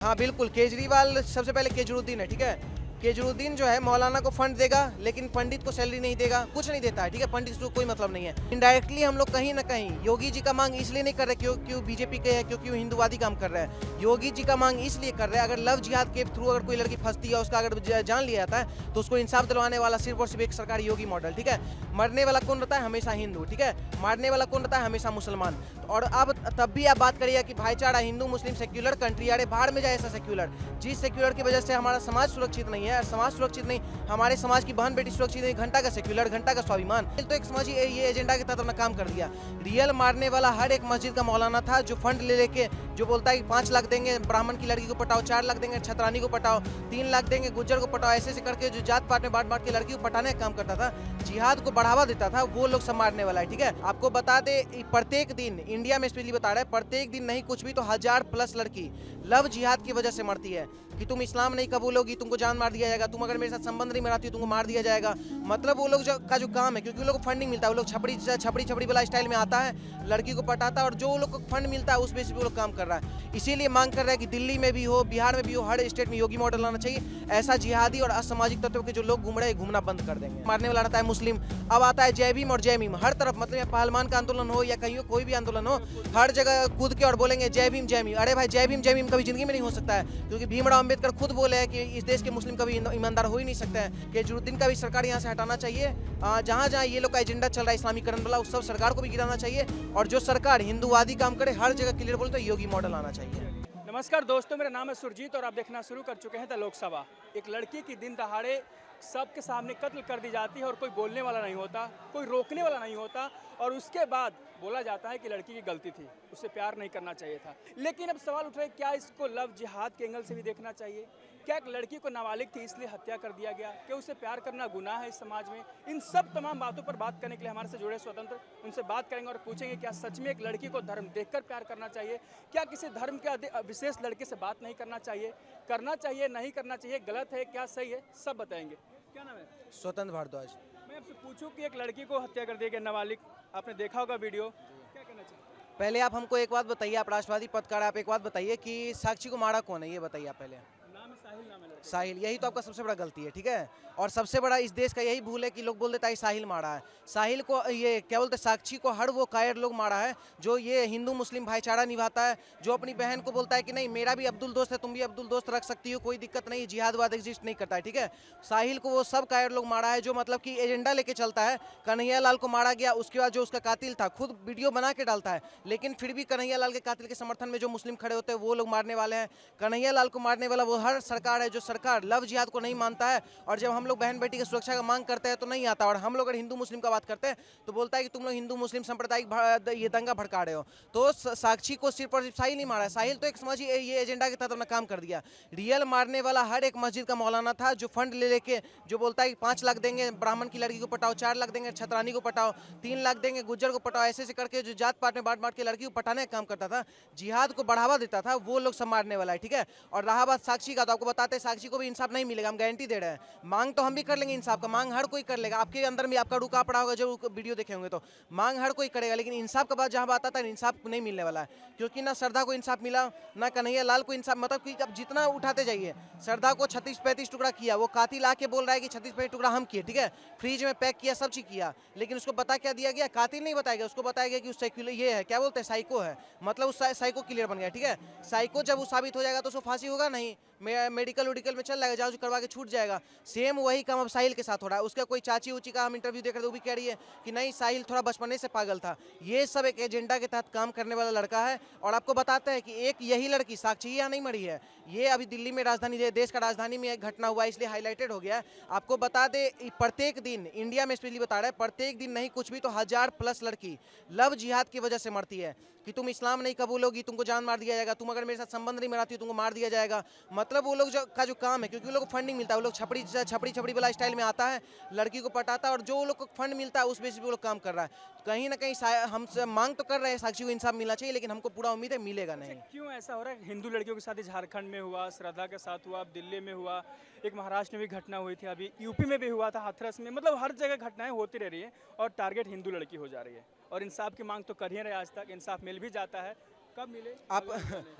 हाँ बिल्कुल, केजरीवाल सबसे पहले केजरुद्दीन है, ठीक है। केजरुद्दीन जो है मौलाना को फंड देगा, लेकिन पंडित को सैलरी नहीं देगा, कुछ नहीं देता है, ठीक है। पंडित को कोई मतलब नहीं है। इनडायरेक्टली हम लोग कहीं ना कहीं योगी जी का मांग इसलिए नहीं कर रहे क्यों बीजेपी के है, क्योंकि हिंदूवादी काम कर रहे हैं। योगी जी का मांग इसलिए कर रहे हैं, अगर लव जिहाद के थ्रू अगर कोई लड़की फंसती है, उसका अगर जान लिया जाता है, तो उसको इंसाफ दिलवाने वाला सिर्फ और सिर्फ एक सरकार योगी मॉडल, ठीक है। मरने वाला कौन रहता है? हमेशा हिंदू, ठीक है। मारने वाला कौन रहता है? हमेशा मुसलमान। और अब तब भी आप बात करिए कि भाईचारा, हिंदू मुस्लिम सेक्युलर कंट्री, अरे बाहर में जाए ऐसा सेक्युलर। जिस सेक्युलर की वजह से हमारा समाज सुरक्षित नहीं है, समाज सुरक्षित नहीं, हमारे समाज की बहन बेटी सुरक्षित नहीं, घंटा का सेक्युलर, घंटा का स्वाभिमान, तो एक समझ ये एजेंडा के तहत अपना काम कर दिया। रियल मारने वाला हर एक मस्जिद का मौलाना था, जो फंड ले लेके जो बोलता है कि 5 लाख देंगे ब्राह्मण की लड़की को पटाओ, 4 लाख देंगे छतरानी को पटाओ, 3 लाख देंगे गुज्जर को पटाओ, ऐसे करके जो जात पात में बांट के लड़की को पटाने का काम करता था, जिहाद को बढ़ावा देता था, वो लोग सब मारने वाला है, ठीक है। आपको बता दे, प्रत्येक दिन इंडिया में स्पेशली बता रहा है, प्रत्येक दिन नहीं कुछ भी तो 1000+ लड़की लव जिहाद की वजह से मरती है कि तुम इस्लाम नहीं कबूलोगी, तुमको जान मार दिया जाएगा, तुम अगर मेरे साथ संबंध नहीं बनाती हो तुमको मार दिया जाएगा। मतलब वो लोग का जो काम है, क्योंकि वो लोग को फंडिंग मिलता है, वो लोग छपड़ी वाला स्टाइल में आता है, लड़की को पटाता है, और जो वो लोग को फंड मिलता है उस बेसिस पे वो लोग काम कर रहा है। इसीलिए मांग कर रहा है कि दिल्ली में भी हो, बिहार में भी हो, हर स्टेट में योगी मॉडल लाना चाहिए। ऐसा जिहादी और असामाजिक तत्वों के जो लोग घूम रहे हैं, घूमना बंद कर देंगे। मारने वाला रहता है मुस्लिम, अब आता है जय भीम और जय भीम हर तरफ। मतलब पहलवान का आंदोलन हो या कहीं कोई भी आंदोलन हो, हर जगह कूद के और बोलेंगे जय भीम जय भीम। अरे भाई, जय भीम कभी जिंदगी में नहीं हो सकता है, क्योंकि भीमराव अम्बेडकर खुद बोले हैं कि इस देश के मुस्लिम कभी ईमानदार हो ही नहीं सकते हैं। केजरुद्दीन का भी सरकार यहाँ से हटाना चाहिए। जहाँ जहाँ ये लोग का एजेंडा चल रहा है इस्लामीकरण वाला, उस सब सरकार को भी गिराना चाहिए। और जो सरकार हिंदूवादी काम करे, हर जगह क्लियर बोले तो योगी मॉडल आना चाहिए। नमस्कार दोस्तों, मेरा नाम है सुरजीत और आप देखना शुरू कर चुके हैं द लोकसभा। एक लड़की की दिन दहाड़े सबके सामने कत्ल कर दी जाती है और कोई बोलने वाला नहीं होता, कोई रोकने वाला नहीं होता, और उसके बाद बोला जाता है कि लड़की की गलती थी, उससे प्यार नहीं करना चाहिए था। लेकिन अब सवाल उठ रहा है, क्या इसको लव जिहाद के एंगल से भी देखना चाहिए? क्या एक लड़की को नाबालिग थी इसलिए हत्या कर दिया गया? क्या उसे प्यार करना गुनाह है इस समाज में? इन सब तमाम बातों पर बात करने के लिए हमारे से जुड़े स्वतंत्र उनसे बात करेंगे और पूछेंगे, क्या सच में एक लड़की को धर्म देखकर प्यार करना चाहिए? क्या किसी धर्म के विशेष लड़के से बात नहीं करना चाहिए? नहीं करना चाहिए, गलत है क्या सही है, सब बताएंगे। क्या नाम है? स्वतंत्र भारद्वाज। मैं आपसे पूछूं कि एक लड़की को हत्या कर दिया गया, नाबालिग, आपने देखा होगा वीडियो, क्या कहना चाहिए? पहले आप हमको एक बात बताइए, आप राष्ट्रवादी पत्रकार, आप एक बात बताइए कि साक्षी को मारा कौन है, ये बताइए आप पहले। नाम है साहिल, नाम है लड़के का। साहिल, यही तो आपका सबसे बड़ा गलती है, ठीक है। और सबसे बड़ा इस देश का यही भूल है कि लोग बोल देता है साहिल मारा है। साहिल को, ये क्या बोलते हैं, साक्षी को हर वो कायर लोग मारा है जो ये हिंदू मुस्लिम भाईचारा निभाता है, जो अपनी बहन को बोलता है कि नहीं मेरा भी अब्दुल दोस्त है, तुम भी अब्दुल दोस्त रख सकती हो, कोई दिक्कत नहीं, जिहादवाद एग्जिस्ट नहीं करता है, ठीक है। साहिल को वो सब कायर लोग मारा है जो मतलब कि एजेंडा लेके चलता है। कन्हैया लाल को मारा गया, उसके बाद जो उसका कातिल था खुद वीडियो बना के डालता है, लेकिन फिर भी कन्हैया लाल के कातिल के समर्थन में जो मुस्लिम खड़े होते हैं वो लोग मारने वाले हैं। कन्हैया लाल को मारने वाला वो हर सरकार है जो सरकार लव जिहाद को नहीं मानता है, और जब हम लोग बहन बेटी की सुरक्षा का मांग करते हैं तो नहीं आता। और हम लोग अगर हिंदू मुस्लिम का बात करते हैं तो बोलता है कि तुम लोग हिंदू मुस्लिम सांप्रदायिक ये दंगा भड़का रहे हो। तो साक्षी को सिर्फ और सिर्फ साहिल नहीं मारा है, साहिल तो एक समझिए ये एजेंडा के तहत अपना काम कर दिया। रियल मारने वाला हर एक मस्जिद का मौलाना था, जो फंड ले लेके जो बोलता है कि 5 लाख देंगे ब्राह्मण की लड़की को पटाओ, 4 लाख देंगे छतरानी को पटाओ, 3 लाख देंगे गुज्जर को पटाओ, ऐसे करके जो जात पात में बांट के लड़की को पटाने का काम करता था, जिहाद को बढ़ावा देता था, वो लोग सब मारने वाला है, ठीक है। और रहा बात साक्षी का, तो आपको बताते हैं साक्षी को भी इंसाफ नहीं मिलेगा, हम गारंटी दे रहे हैं। मांग तो हम भी कर लेंगे इंसाफ का, मांग हर कोई कर लेगा, आपके अंदर भी आपका रुका पड़ा होगा जो वीडियो देखे होंगे, तो मांग हर कोई करेगा, लेकिन इंसाफ का बात जहां बात आता है इंसाफ नहीं मिलने वाला है। क्योंकि ना श्रद्धा को इंसाफ मिला, ना कन्हैया लाल को इंसाफ, मतलब कि अब जितना उठाते जाइए, श्रद्धा को 36-35 टुकड़ा किया, वो कातिल आके बोल रहा है कि 36-35 टुकड़ा हम किए, ठीक है, फ्रिज में पैक किया, सब चीज किया, लेकिन उसको बता क्या दिया गया? कातिल नहीं बताया गया, उसको बताया गया कि उस साइकिल ये है, क्या बोलते हैं, साइको है, मतलब उस साइको क्लियर बन गया, ठीक है। साइको जब वो साबित हो जाएगा तो उसको फांसी होगा नहीं, मेडिकल उडिकल में चल जाएगा, जांच करवा के छूट जाएगा। सेम वही काम अब साहिल के साथ हो रहा है। उसका कोई चाची उची का हम इंटरव्यू देख रहे थे, वो भी कह रही है कि नहीं साहिल थोड़ा बचपने से पागल था। ये सब एक एजेंडा के तहत काम करने वाला लड़का है। और आपको बताते हैं कि एक यही लड़की साक्षी यहाँ नहीं मरी है, ये अभी दिल्ली में राजधानी, देश का राजधानी में एक घटना हुआ, इसलिए हाईलाइटेड हो गया है। आपको बता दे, प्रत्येक दिन इंडिया में स्पेशली बता रहे हैं, प्रत्येक दिन नहीं कुछ भी तो 1000+ लड़की लव जिहाद की वजह से मरती है कि तुम इस्लाम नहीं कबूलोगी, तुमको जान मार दिया जाएगा, तुम अगर मेरे साथ संबंध नहीं बनाती हो तुमको मार दिया जाएगा। मतलब वो लोग का जो काम है, क्योंकि वो लोग को फंडिंग मिलता है, वो लोग छपड़ी वाला स्टाइल में आता है, लड़की को पटाता है, और जो वो लोग को फंड मिलता है उस बेसिस पे वो लोग काम कर रहा है। कहीं ना कहीं हम मांग तो कर रहे हैं साक्षी को इंसाफ मिलना चाहिए, लेकिन हमको पूरा उम्मीद है मिलेगा नहीं। क्यों ऐसा हो रहा है? हिंदू लड़कियों के साथ ही झारखंड में हुआ, श्रद्धा के साथ हुआ, अब दिल्ली में हुआ, एक महाराष्ट्र में भी घटना हुई थी, अभी यूपी में भी हुआ था, हाथरस में, मतलब हर जगह घटनाएं होती रह रही है और टारगेट हिंदू लड़की हो जा रही है। और इंसाफ की मांग तो कर ही रहे, आज तक इंसाफ मिल भी जाता है, कब मिले? आप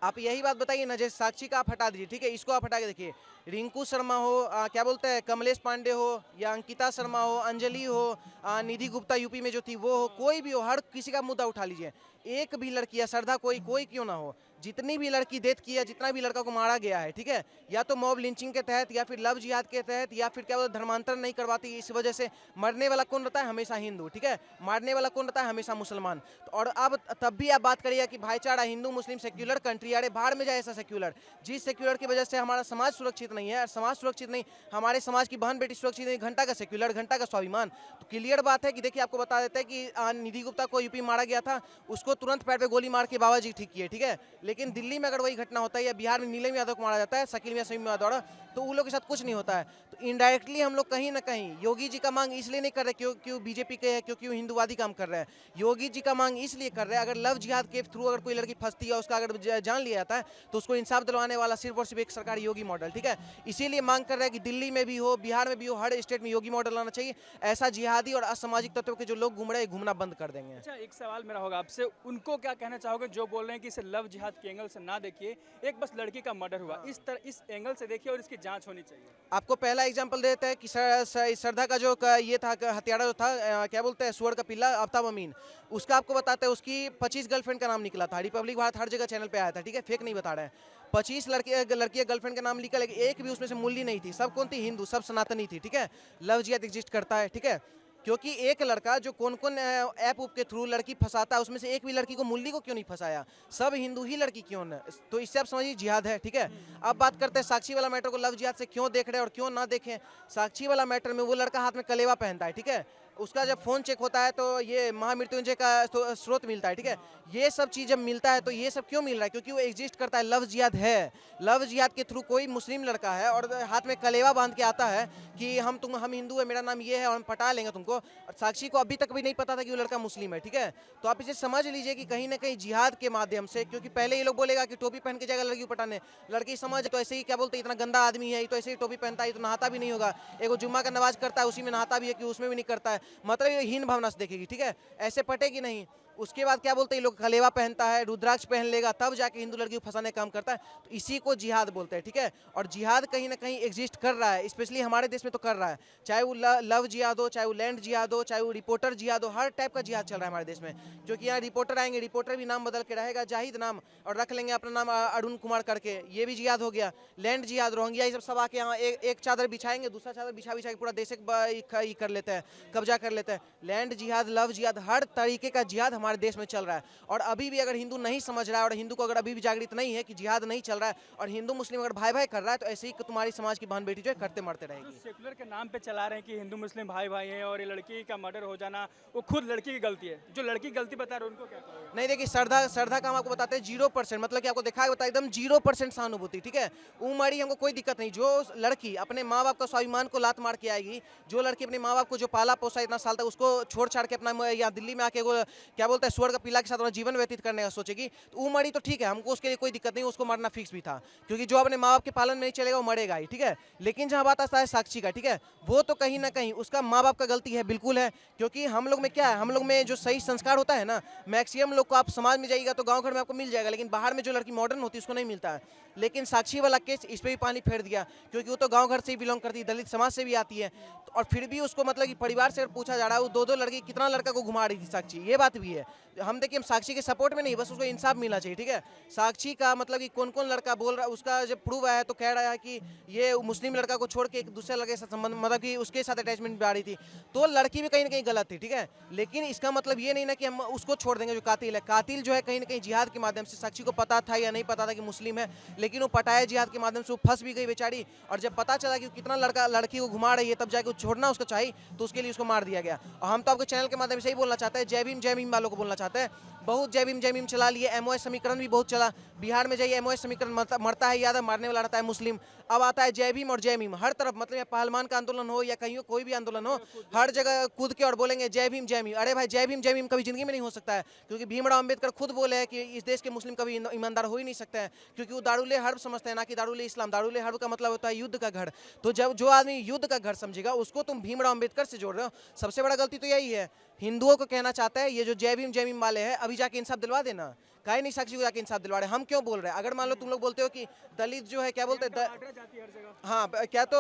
आप यही बात बताइए ना, जैसे साक्षी का आप हटा दीजिए, ठीक है, इसको आप हटा के देखिए, रिंकू शर्मा हो, क्या बोलते हैं, कमलेश पांडे हो, या अंकिता शर्मा हो, अंजलि हो, निधि गुप्ता यूपी में जो थी वो हो, कोई भी हो, हर किसी का मुद्दा उठा लीजिए, एक भी लड़की या श्रद्धा कोई कोई क्यों ना हो, जितनी भी लड़की डेथ की है, जितना भी लड़का को मारा गया है, ठीक है, या तो मॉब लिंचिंग के तहत, या फिर लव जिहाद के तहत, या फिर क्या बोलते धर्मांतरण नहीं करवाती, इस वजह से मरने वाला कौन रहता है, हमेशा हिंदू, ठीक है, मारने वाला कौन रहता है, हमेशा मुसलमान। तो और अब तब भी आप बात करिए कि भाईचारा, हिंदू मुस्लिम सेक्युलर कंट्री, अरे बाहर में जाए ऐसा सेक्युलर, जिस सेक्युलर की वजह से हमारा समाज सुरक्षित नहीं है, समाज सुरक्षित नहीं, हमारे समाज की बहन बेटी सुरक्षित नहीं, घंटा का सेक्युलर, घंटा का स्वाभिमान। तो क्लियर बात है कि देखिए, आपको बता देते हैं कि निधि गुप्ता को यूपी मारा गया था, उसको तुरंत पैर पे गोली मार के बाबा जी ठीक किए, ठीक है, लेकिन दिल्ली में अगर वही घटना होता है, या बिहार में नीलम यादव को मारा जाता है शकील मियां समीम द्वारा, तो उन लोग के साथ कुछ नहीं होता है। तो इनडायरेक्टली हम लोग कहीं ना कहीं योगी जी का मांग इसलिए नहीं कर रहे क्यों बीजेपी के हैं, क्योंकि वो हिंदूवादी काम कर रहे हैं। योगी जी का मांग इसलिए कर रहे हैं, अगर लव जिहाद के थ्रू अगर कोई लड़की फंसती है, उसका अगर जान लिया जाता है, तो उसको इंसाफ दिलवाने वाला सिर्फ और सिर्फ एक सरकार योगी मॉडल, ठीक है, इसीलिए मांग कर रहे हैं कि दिल्ली में भी हो, बिहार में भी हो, हर स्टेट में योगी मॉडल आना चाहिए। ऐसा जिहादी और असामाजिक तत्वों के जो लोग घूम रहे हैं, घूमना बंद कर देंगे। अच्छा, एक सवाल मेरा होगा आपसे, उनको क्या कहना चाहोगे जो बोल रहे हैं कि इसे लव जिहाद के एंगल से ना देखिए, एक बस लड़की का मर्डर हुआ, इस एंगल से देखिए और इसकी जांच होनी चाहिए। आपको पहला एग्जांपल देते हैं कि श्रद्धा का जो ये था हत्यारा जो था, क्या बोलते हैं, सुअर का पिल्ला, आफ्ताब अमीन, उसका आपको बताते हैं, उसकी 25 गर्लफ्रेंड का नाम निकला था, रिपब्लिक भारत हर जगह चैनल पे आया था, ठीक है, फेक नहीं बता रहे हैं, 25 लड़कियां गर्लफ्रेंड का नाम लिखा, लेकिन एक भी उसमें से मूल्य नहीं थी, सब कौन थी, हिंदू, सब सनातनी थी, ठीक है। लव जिहाद एग्जिस्ट करता है, ठीक है, क्योंकि एक लड़का जो कौन कौन ऐप उप के थ्रू लड़की फंसाता है, उसमें से एक भी लड़की को मुल्ली को क्यों नहीं फंसाया, सब हिंदू ही लड़की क्यों न, तो इससे आप समझिए जिहाद है, ठीक है। अब बात करते हैं साक्षी वाला मैटर को लव जिहाद से क्यों देख रहे हैं और क्यों ना देखें। साक्षी वाला मैटर में वो लड़का हाथ में कलेवा पहनता है, ठीक है, उसका जब फोन चेक होता है तो ये महामृत्युंजय का स्रोत मिलता है, ठीक है, ये सब चीज़ जब मिलता है तो ये सब क्यों मिल रहा है, क्योंकि वो एग्जिस्ट करता है, लव जिहाद है। लव जिहाद के थ्रू कोई मुस्लिम लड़का है और हाथ में कलेवा बांध के आता है कि हम हिंदू है, मेरा नाम ये है और हम पटा लेंगे तुमको, और साक्षी को अभी तक भी नहीं पता था कि वो लड़का मुस्लिम है, ठीक है। तो आप इसे समझ लीजिए कि कहीं ना कहीं जिहाद के माध्यम से, क्योंकि पहले ये लोग बोलेगा कि टोपी पहन के जाएगा लड़की को पटाने, लड़की समझ तो ऐसे ही क्या बोलते इतना गंदा आदमी है, ये तो ऐसे ही टोपी पहनता है, ये तो नहाता भी नहीं होगा, एगो जुम्मा का नमाज करता है उसी में नहाता भी है कि उसमें भी नहीं करता है, मतलब ये हीन भावना से देखेगी, ठीक है, ऐसे पटेगी नहीं। उसके बाद क्या बोलते हैं, लोग कलेवा पहनता है, रुद्राक्ष पहन लेगा, तब जाके हिंदू लड़की को फंसाने का काम करता है, तो इसी को जिहाद बोलते हैं, ठीक है। और जिहाद कहीं ना कहीं एग्जिस्ट कर रहा है, स्पेशली हमारे देश में तो कर रहा है, चाहे वो लव जिहाद हो, चाहे वो लैंड जिहाद हो, चाहे वो रिपोर्टर जिहाद हो, हर टाइप का जिहाद चल रहा है हमारे देश में। क्योंकि यहाँ रिपोर्टर आएंगे, रिपोर्टर भी नाम बदल के रहेगा, जाहिद नाम, और रख लेंगे अपना नाम अरुण कुमार करके, ये भी जिहाद हो गया। लैंड जिहाद, रोहिंग्या, ये सब आके यहाँ एक चादर बिछाएंगे, दूसरा चादर बिछा बिछा के पूरा देश कर लेते हैं, कब्जा कर लेते हैं। लैंड जिहाद, लव जिहाद, हर तरीके का जिहाद हमारे देश में चल रहा है। और अभी भी अगर हिंदू नहीं समझ रहा है और हिंदू को अगर अभी भी जागृत नहीं है कि जिहाद नहीं चल रहा है और हिंदू मुस्लिम अगर भाई भाई कर रहा है, तो ऐसे ही तुम्हारी समाज की बहन बेटी जो है करते मरते रहेगी। सेकुलर के नाम पे चला रहे हैं कि हिंदू मुस्लिम भाई भाई हैं और ये लड़की का मर्डर हो जाना वो खुद लड़की की गलती है, जो लड़की की गलती बता रहे हैं उनको क्या कहोगे? नहीं देखिए, श्रद्धा का हम आपको बताते हैं 0%, मतलब कि आपको देखा है बता एकदम 0% सहानुभूति, ठीक है। उमड़ी हमको कोई दिक्कत नहीं, जो लड़की अपने माँ बाप का स्वाभिमान को लात मार के आएगी, जो लड़की अपने माँ बाप को जो पाला पोसा इतना साल तक, उसको छोड़ छाड़ के अपना यहाँ दिल्ली में आके वो क्या बोलते हैं सुअर का पिला के साथ अपना जीवन व्यतीत करने का सोचेगी, तो वो मरी तो ठीक है, हमको उसके लिए कोई दिक्कत नहीं, उसको मरना फिक्स भी था, क्योंकि जो अपने माँ बाप के पालन में नहीं चलेगा वो मरेगा ही, ठीक है। लेकिन जहाँ बात आता है साक्षी का, ठीक है, वो तो कहीं ना कहीं उसका माँ बाप का गलती है, बिल्कुल है, क्योंकि हम लोग में क्या है, हम लोग में जो सही संस्कार होता है ना, मैक्सिमम लोग को आप समाज में जाइएगा तो गांव घर में आपको मिल जाएगा, लेकिन बाहर में जो लड़की मॉडर्न होती है उसको नहीं मिलता है। लेकिन साक्षी वाला केस इस पर भी पानी फेर दिया, क्योंकि वो तो गांव घर से ही बिलोंग करती है, दलित समाज से भी आती है, और फिर भी उसको मतलब कि परिवार से अगर पूछा जा रहा है, वो दो लड़की कितना लड़का को घुमा रही थी साक्षी, ये बात भी है। हम देखिए, हम साक्षी के सपोर्ट में नहीं, बस उसको इंसाफ मिलना चाहिए, ठीक है। साक्षी का मतलब कि कौन कौन लड़का बोल रहा है, उसका जब प्रूव आया तो कह रहा है कि ये मुस्लिम लड़का को छोड़ के एक दूसरे लड़के के साथ संबंध, मतलब कि उसके साथ अटैचमेंट भी आ रही थी, तो लड़की भी कहीं ना कहीं गलत थी, ठीक है। लेकिन इसका मतलब ये नहीं ना कि हम उसको छोड़ देंगे जो कातिल है। कातिल जो है कहीं ना कहीं जिहाद के माध्यम से, साक्षी को पता था या नहीं पता था कि मुस्लिम है, लेकिन वो पटाया जिहाद के माध्यम से, वो फंस भी गई बेचारी, और जब पता चला कि कितना लड़का लड़की को घुमा रही है, तब जाके छोड़ना उसको चाहिए, तो उसके लिए उसको मार दिया गया। और हम तो आपके चैनल के माध्यम से ही बोलना चाहते हैं, जय भीम वालों को बोलना चाहते हैं, बहुत जय भीम चला लिए, एमओएस समीकरण भी बहुत चला, बिहार में जाइए एमओएस समीकरण मरता है यादव, मारने वाला रहता है मुस्लिम। अब आता है जय भीम और जय भीम, हर तरफ, मतलब या पहलवान का आंदोलन हो या कहीं कोई भी आंदोलन हो, हर जगह कूद के और बोलेंगे जय भीम जय भीम। अरे भाई, जय भीम कभी जिंदगी में नहीं हो सकता है, क्योंकि भीमराव अम्बेडकर खुद बोले हैं कि इस देश के मुस्लिम कभी ईमानदार हो ही नहीं सकते हैं, क्योंकि वो दारुल हर्ब समझते हैं, ना कि दारुल इस्लाम। दारुल हर्ब का मतलब होता है युद्ध का घर, तो जब जो आदमी युद्ध का घर समझेगा, उसको तुम भीमराव अम्बेडकर से जोड़ रहे हो। सबसे बड़ा गलती तो यही है। हिंदुओं को कहना चाहता है, ये जो जय भीम वाले हैं, अभी जाके इंसाफ दिलवा देना, काहे नहीं साक्षी को जाके इंसाफ दिलवा रहे? हम क्यों बोल रहे हैं? अगर मान लो तुम लोग बोलते हो कि दलित जो है क्या बोलते हैं आगरा जाती है हर जगह। हाँ क्या तो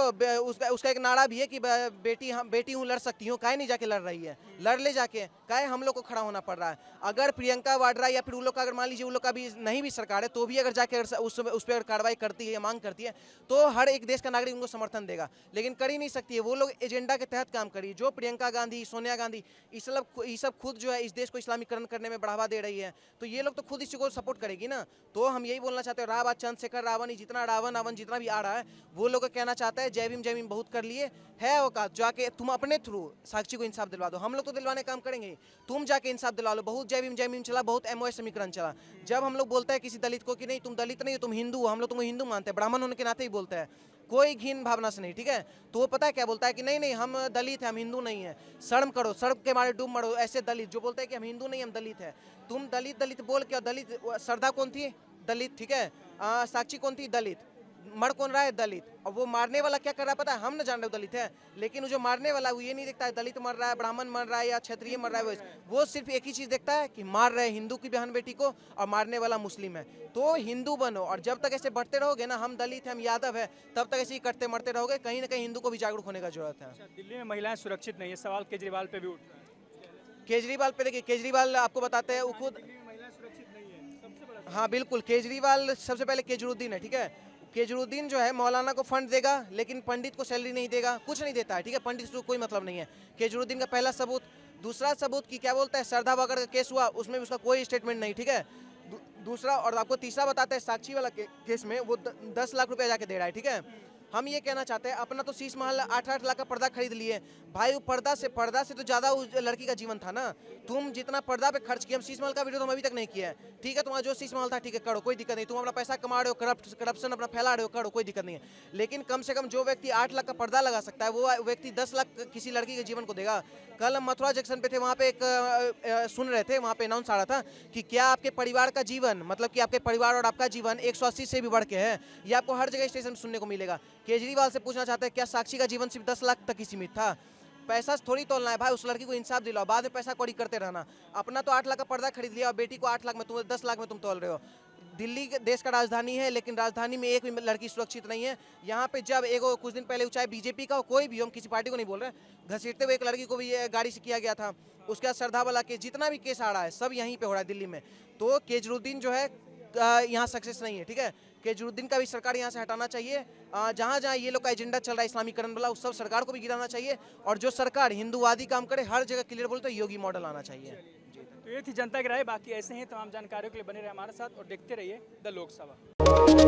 उसका एक नारा भी है कि बेटी हम बेटी हूँ लड़ सकती हूँ, काहे नहीं जाके लड़ रही है? लड़ ले जाके, काहे हम लोग को खड़ा होना पड़ रहा है? अगर प्रियंका वाड्रा या फिर उन लोग का, अगर मान लीजिए उन लोग का भी नहीं भी सरकार है तो भी अगर जाके उस पर कार्रवाई करती है या मांग करती है तो हर एक देश का नागरिक उनको समर्थन देगा, लेकिन कर ही नहीं सकती है। वो लोग एजेंडा के तहत काम करी, जो प्रियंका गांधी, सोनिया गांधी, ये सब खुद जो है इस देश को इस्लामीकरण करने में बढ़ावा दे रही है, तो ये लोग तो खुद इसी को सपोर्ट करेगी ना। तो हम यही बोलना चाहते हैं, राव चंद्रशेखर रावण ही जितना रावण जितना भी आ रहा है वो लोग कहना चाहता है जय भीम बहुत कर लिए है औकात, जाके तुम अपने थ्रू साक्षी को इंसाफ दिलवा दो। हम लोग तो दिलवाने काम करेंगे, तुम जाके इंसाफ दिलवा लो। बहुत जय भीम चला, बहुत एमओएस समीकरण चला। जब हम लोग बोलते हैं किसी दलित को कि नहीं तुम दलित नहीं हो, तुम हिंदू हो, हम लोग तुमको हिंदू मानते हैं, ब्राह्मण होने के नाते ही बोलते हैं, कोई घिन भावना से नहीं, ठीक है। तो वो पता है क्या बोलता है कि नहीं हम दलित हैं, हम हिंदू नहीं है, शर्म करो, सड़क के मारे डूब मरो। ऐसे दलित जो बोलते हैं कि हम हिंदू नहीं हम दलित है, तुम दलित बोल के, दलित श्रद्धा कौन थी? दलित, ठीक है। साक्षी कौन थी? दलित। मर कौन रहा है? दलित। और वो मारने वाला क्या कर रहा है पता है? हम न जान रहे हो दलित है, लेकिन वो जो मारने वाला वो ये नहीं देखता है दलित मर रहा है, ब्राह्मण मर रहा है या क्षत्रिय मर रहा है, वो सिर्फ एक ही चीज़ देखता है कि मार रहे हिंदू की बहन बेटी को और मारने वाला मुस्लिम है। तो हिंदू बनो, और जब तक ऐसे बढ़ते रहोगे ना, हम दलित हैं, हम यादव है, तब तक ऐसे ही करते मरते रहोगे। कहीं ना कहीं हिंदू को भी जागरूक होने का जरूरत है। अच्छा, दिल्ली में महिलाएं सुरक्षित नहीं है, सवाल केजरीवाल पे भी उठ रहा है। केजरीवाल पे देखिए, केजरीवाल आपको बताते हैं वो खुद, दिल्ली में महिलाएं सुरक्षित नहीं है, सबसे बड़ा हाँ बिल्कुल, केजरीवाल सबसे पहले केजरुद्दीन है, ठीक है। केजरुद्दीन जो है मौलाना को फंड देगा लेकिन पंडित को सैलरी नहीं देगा, कुछ नहीं देता है, ठीक है। पंडित से कोई मतलब नहीं है। केजरुद्दीन का पहला सबूत। दूसरा सबूत की क्या बोलता है, श्रद्धा वगैरह का केस हुआ उसमें भी उसका कोई स्टेटमेंट नहीं, ठीक है। दूसरा, और आपको तीसरा बताते हैं, साक्षी वाला केस में वो 10 लाख रुपया जाके दे रहा है, ठीक है। हम ये कहना चाहते हैं, अपना तो शीश महल 8-8 लाख का पर्दा खरीद लिए भाई, वो पर्दा से तो ज़्यादा उस लड़की का जीवन था ना। तुम जितना पर्दा पे खर्च किया, हम शीश महल का वीडियो तो हम अभी तक नहीं किया है, ठीक है। तुम्हारा जो शीश महल था, ठीक है, करो, कोई दिक्कत नहीं। तुम अपना पैसा कमा रहे हो, करप्शन अपना फैला रहे हो, करो, कोई दिक्कत नहीं है। लेकिन कम से कम जो व्यक्ति 8 लाख का पर्दा लगा सकता है, वो व्यक्ति 10 लाख किसी लड़की के जीवन को देगा। कल हम मथुरा जंक्शन पे थे, वहाँ पे एक सुन रहे थे, वहाँ पे अनाउंस आ रहा था कि क्या आपके परिवार का जीवन, मतलब कि आपके परिवार और आपका जीवन 180 से भी बढ़ के है। ये आपको हर जगह स्टेशन सुनने को मिलेगा। केजरीवाल से पूछना चाहते हैं, क्या साक्षी का जीवन सिर्फ 10 लाख तक ही सीमित था? पैसा थोड़ी तोलना है भाई, उस लड़की को इंसाफ दिलाओ, बाद में पैसा कौड़ी करते रहना। अपना तो 8 लाख का पर्दा खरीद लिया और बेटी को 8 लाख में, तुम 10 लाख में तुम तोल रहे हो। दिल्ली देश का राजधानी है, लेकिन राजधानी में एक भी लड़की सुरक्षित नहीं है। यहाँ पे जब कुछ दिन पहले, चाहे बीजेपी का हो, कोई भी हो, हम किसी पार्टी को नहीं बोल रहे, घसीटते हुए एक लड़की को भी गाड़ी से किया गया था। उसके बाद श्रद्धा वाला के जितना भी केस आ रहा है सब यहीं पे हो रहा है दिल्ली में। तो केजरुद्दीन जो है यहाँ सक्सेस नहीं है, ठीक है। केजरुद्दीन का भी सरकार यहाँ से हटाना चाहिए। जहाँ जहाँ ये लोग का एजेंडा चल रहा है इस्लामीकरण वाला, उस सब सरकार को भी गिराना चाहिए। और जो सरकार हिंदूवादी काम करे, हर जगह क्लियर बोलते योगी मॉडल आना चाहिए। तो ये थी जनता की राय। बाकी ऐसे ही तमाम जानकारियों के लिए बने रहे हमारे साथ और देखते रहिए द लोकसभा।